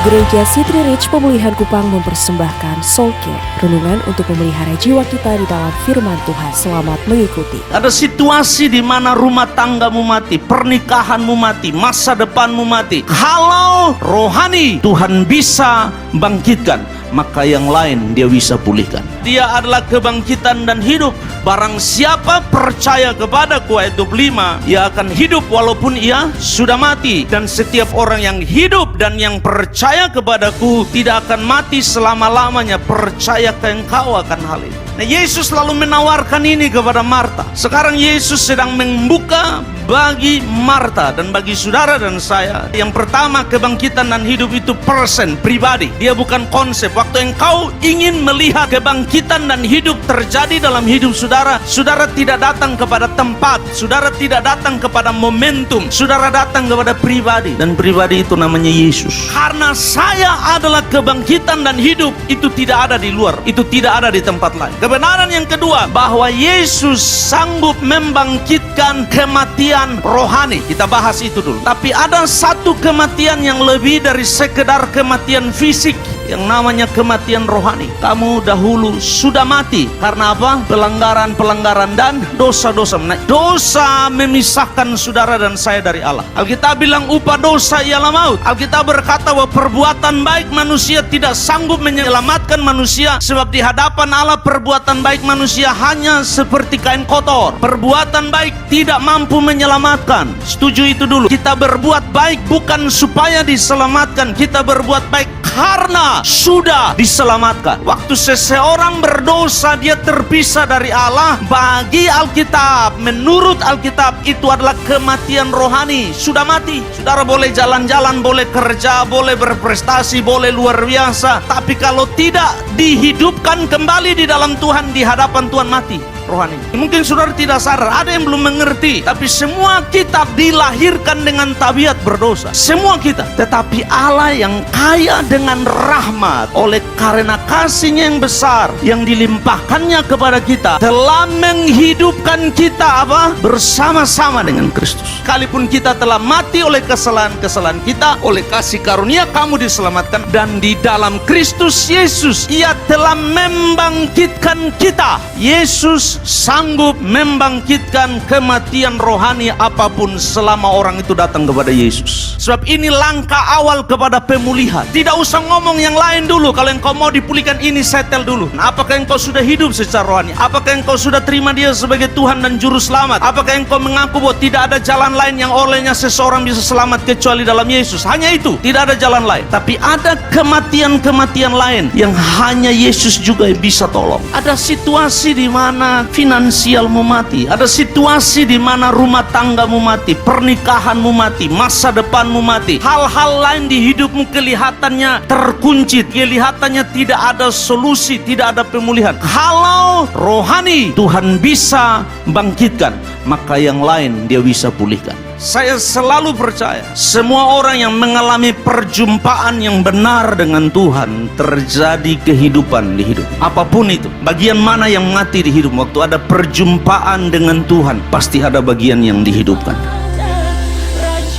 Gereja City Reach Pemulihan Kupang mempersembahkan Soul Care, renungan untuk memelihara jiwa kita di dalam firman Tuhan. Selamat mengikuti. Ada situasi di mana rumah tanggamu mati, pernikahanmu mati, masa depanmu mati. Kalau rohani Tuhan bisa bangkitkan, maka yang lain Dia bisa pulihkan. Dia adalah kebangkitan dan hidup. Barang siapa percaya kepadaku, ayat 25, ia akan hidup walaupun ia sudah mati. Dan setiap orang yang hidup dan yang percaya kepadaku tidak akan mati selama-lamanya. Percayakah engkau akan hal itu? Nah, Yesus selalu menawarkan ini kepada Marta. Sekarang Yesus sedang membuka bagi Marta dan bagi saudara dan saya. Yang pertama, kebangkitan dan hidup itu person, pribadi. Dia bukan konsep. Waktu engkau ingin melihat kebangkitan dan hidup terjadi dalam hidup saudara, saudara tidak datang kepada tempat, saudara tidak datang kepada momentum, saudara datang kepada pribadi. Dan pribadi itu namanya Yesus. Karena saya adalah kebangkitan dan hidup, itu tidak ada di luar, itu tidak ada di tempat lain. Kebenaran yang kedua, bahwa Yesus sanggup membangkitkan kematian rohani. Kita bahas itu dulu. Tapi ada satu kematian yang lebih dari sekedar kematian fisik, yang namanya kematian rohani. Kamu dahulu sudah mati. Karena apa? Pelanggaran-pelanggaran dan dosa-dosa. Dosa memisahkan saudara dan saya dari Allah. Alkitab bilang upah dosa ialah maut. Alkitab berkata bahwa perbuatan baik manusia tidak sanggup menyelamatkan manusia, sebab di hadapan Allah perbuatan baik manusia hanya seperti kain kotor. Perbuatan baik tidak mampu menyelamatkan. Setuju itu dulu. Kita berbuat baik bukan supaya diselamatkan. Kita berbuat baik karena sudah diselamatkan. Waktu seseorang berdosa, dia terpisah dari Allah. Bagi Alkitab, menurut Alkitab, itu adalah kematian rohani. Sudah mati. Saudara boleh jalan-jalan, boleh kerja, boleh berprestasi, boleh luar biasa, tapi kalau tidak dihidupkan kembali di dalam Tuhan, di hadapan Tuhan, mati rohani. Mungkin saudara tidak sadar, ada yang belum mengerti, tapi semua kita dilahirkan dengan tabiat berdosa. Semua kita. Tetapi Allah yang kaya dengan rahmat, oleh karena kasih-Nya yang besar yang dilimpahkannya kepada kita, telah menghidupkan kita bersama-sama dengan Kristus. Sekalipun kita telah mati oleh kesalahan-kesalahan kita, oleh kasih karunia kamu diselamatkan, dan di dalam Kristus Yesus Ia telah membangkitkan kita. Yesus sanggup membangkitkan kematian rohani apapun selama orang itu datang kepada Yesus. Sebab ini langkah awal kepada pemulihan. Tidak usah ngomong yang lain dulu. Kalau engkau mau dipulihkan, ini setel dulu. Apakah engkau sudah hidup secara rohani? Apakah engkau sudah terima Dia sebagai Tuhan dan Juru Selamat? Apakah engkau mengaku bahwa tidak ada jalan lain yang olehnya seseorang bisa selamat kecuali dalam Yesus? Hanya itu, tidak ada jalan lain. Tapi ada kematian-kematian lain yang hanya Yesus juga bisa tolong. Ada situasi di mana finansialmu mati, ada situasi di mana rumah tanggamu mati, pernikahanmu mati, masa depanmu mati, hal-hal lain di hidupmu kelihatannya terkunci, kelihatannya tidak ada solusi, tidak ada pemulihan. Kalau rohani Tuhan bisa bangkitkan, maka yang lain Dia bisa pulihkan. Saya selalu percaya semua orang yang mengalami perjumpaan yang benar dengan Tuhan, terjadi kehidupan di hidup. Apapun itu, bagian mana yang mati di hidup, waktu ada perjumpaan dengan Tuhan, pasti ada bagian yang dihidupkan.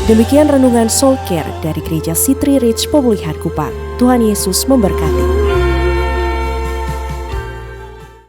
Demikian renungan Soul Care dari Gereja City Reach Pemulihan Kupang. Tuhan Yesus memberkati.